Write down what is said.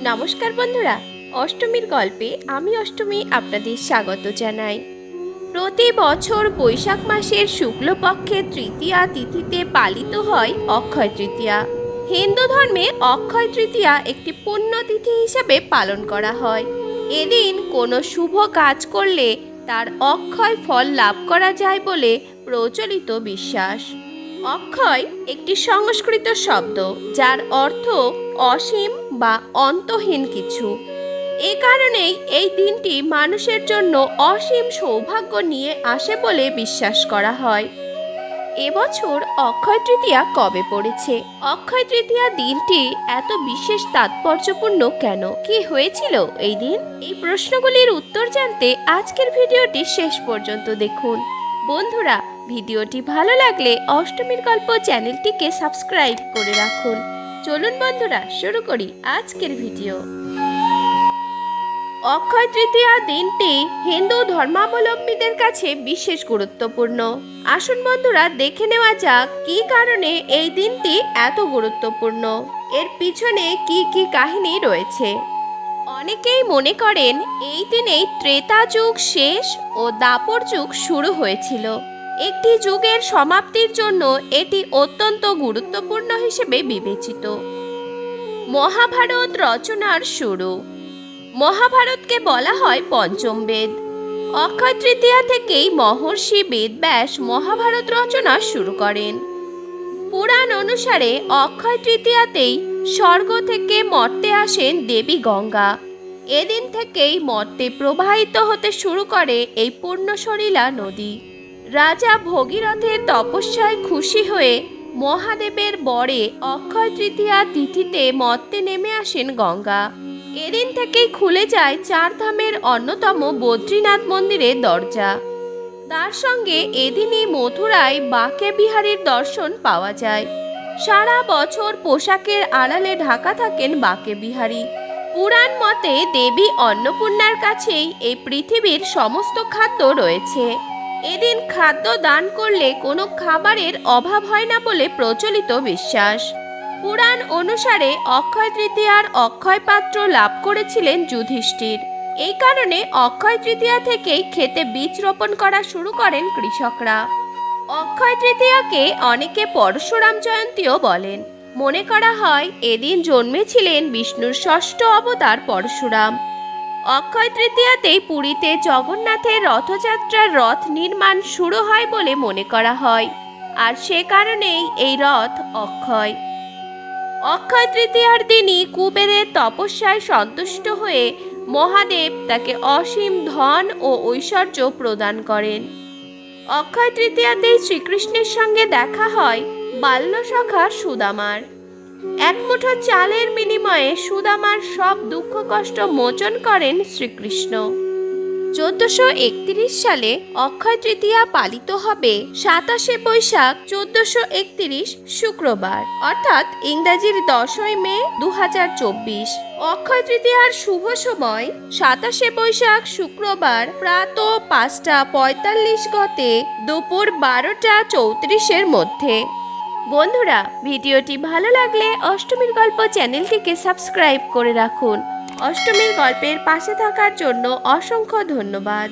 নমস্কার বন্ধুরা, অষ্টমীর গল্পে আমি অষ্টমী আপনাদের স্বাগত জানাই। প্রতি বছর বৈশাখ মাসের শুক্লপক্ষের তৃতীয়া তিথিতে পালিত হয় অক্ষয় তৃতীয়া। হিন্দু ধর্মে অক্ষয় তৃতীয়া একটি পুণ্যতিথি হিসাবে পালন করা হয়। এদিন কোনো শুভ কাজ করলে তার অক্ষয় ফল লাভ করা যায় বলে প্রচলিত বিশ্বাস। অক্ষয় একটি সংস্কৃত শব্দ, যার অর্থ অসীম বা অন্তহীন কিছু। এ কারণেই এই দিনটি মানুষের জন্য অসীম সৌভাগ্য নিয়ে আসে বলে বিশ্বাস করা হয়। এবছর অক্ষয় তৃতীয়া কবে পড়েছে? অক্ষয় তৃতীয়া দিনটি এত বিশেষ তাৎপর্যপূর্ণ কেন? কি হয়েছিল এই দিন? এই প্রশ্নগুলির উত্তর জানতে আজকের ভিডিওটি শেষ পর্যন্ত দেখুন। বন্ধুরা, ভিডিওটি ভালো লাগলে অষ্টমীর গল্প চ্যানেলটিকে সাবস্ক্রাইব করে রাখুন। চলুন বন্ধুরা, শুরু করি আজকের ভিডিও। অক্ষয় তৃতীয়া দিনটি হিন্দু ধর্মাবলম্বীদের কাছে বিশেষ গুরুত্বপূর্ণ। আসুন বন্ধুরা, দেখে নেওয়া যাক কী কারণে এই দিনটি এত গুরুত্বপূর্ণ, এর পিছনে কি কি কাহিনী রয়েছে। অনেকেই মনে করেন এই দিনেই ত্রেতা যুগ শেষ ও দাপর যুগ শুরু হয়েছিল। একটি যুগের সমাপ্তির জন্য এটি অত্যন্ত গুরুত্বপূর্ণ হিসেবে বিবেচিত। মহাভারত রচনার শুরু। মহাভারতকে বলা হয় পঞ্চম বেদ। অক্ষয় তৃতীয়া থেকেই মহর্ষি বেদব্যাস মহাভারত রচনা শুরু করেন। পুরাণ অনুসারে অক্ষয় তৃতীয়াতেই স্বর্গ থেকে মর্তে আসেন দেবী গঙ্গা। এদিন থেকেই মর্তে প্রবাহিত হতে শুরু করে এই পূর্ণসলীলা নদী। রাজা ভগীরথের তপস্যায় খুশি হয়ে মহাদেবের বরে অক্ষয় তৃতীয়া তিথিতে মর্তে নেমে আসেন গঙ্গা। এদিন থেকেই খুলে যায় চারধামের অন্যতম বদ্রীনাথ মন্দিরের দরজা। তার সঙ্গে এদিনই মথুরায় বাঁকে বিহারীর দর্শন পাওয়া যায়। সারা বছর পোশাকের আড়ালে ঢাকা থাকেন বাঁকে বিহারী। পুরাণ মতে দেবী অন্নপূর্ণার কাছেই এই পৃথিবীর সমস্ত খাদ্য রয়েছে। এদিন খাদ্য দান করলে কোনো খাবারের অভাব হয় না বলে প্রচলিত বিশ্বাস। পুরাণ অনুসারে অক্ষয় তৃতীয়ার অক্ষয় পাত্র লাভ করেছিলেন যুধিষ্ঠির। এই কারণে অক্ষয় তৃতীয়া থেকেই ক্ষেতে বীজ রোপণ করা শুরু করেন কৃষকরা। অক্ষয় তৃতীয়াকে অনেকে পরশুরাম জয়ন্তীও বলেন। মনে করা হয় এদিন জন্মেছিলেন বিষ্ণুর ষষ্ঠ অবতার পরশুরাম। অক্ষয় তৃতীয়াতেই পুরীতে জগন্নাথের রথযাত্রার রথ নির্মাণ শুরু হয় বলে মনে করা হয়, আর সে কারণেই এই রথ অক্ষয়। অক্ষয় তৃতীয়ার দিনই কুবেরের তপস্যায় সন্তুষ্ট হয়ে মহাদেব তাকে অসীম ধন ও ঐশ্বর্য প্রদান করেন। অক্ষয় তৃতীয়াতেই শ্রীকৃষ্ণের সঙ্গে দেখা হয় বাল্যসখা সুদামার। এক মুঠো চালের বিনিময়ে সুদামার সব দুঃখ কষ্ট মোচন করেন শ্রীকৃষ্ণ। 1431 সালে অক্ষয় তৃতীয়া পালিত হবে 27শে বৈশাখ 1431 শুক্রবার, অর্থাৎ ইংরাজির 10ই মে 2024। অক্ষয় তৃতীয়ার শুভ সময় 27শে বৈশাখ শুক্রবার প্রাত 5:45 গতে দুপুর 12:34 মধ্যে। বন্ধুরা, ভিডিওটি ভালো লাগলে অষ্টমীর গল্প চ্যানেলটিকে সাবস্ক্রাইব করে রাখুন। অষ্টমীর গল্পের পাশে থাকার জন্য অসংখ্য ধন্যবাদ।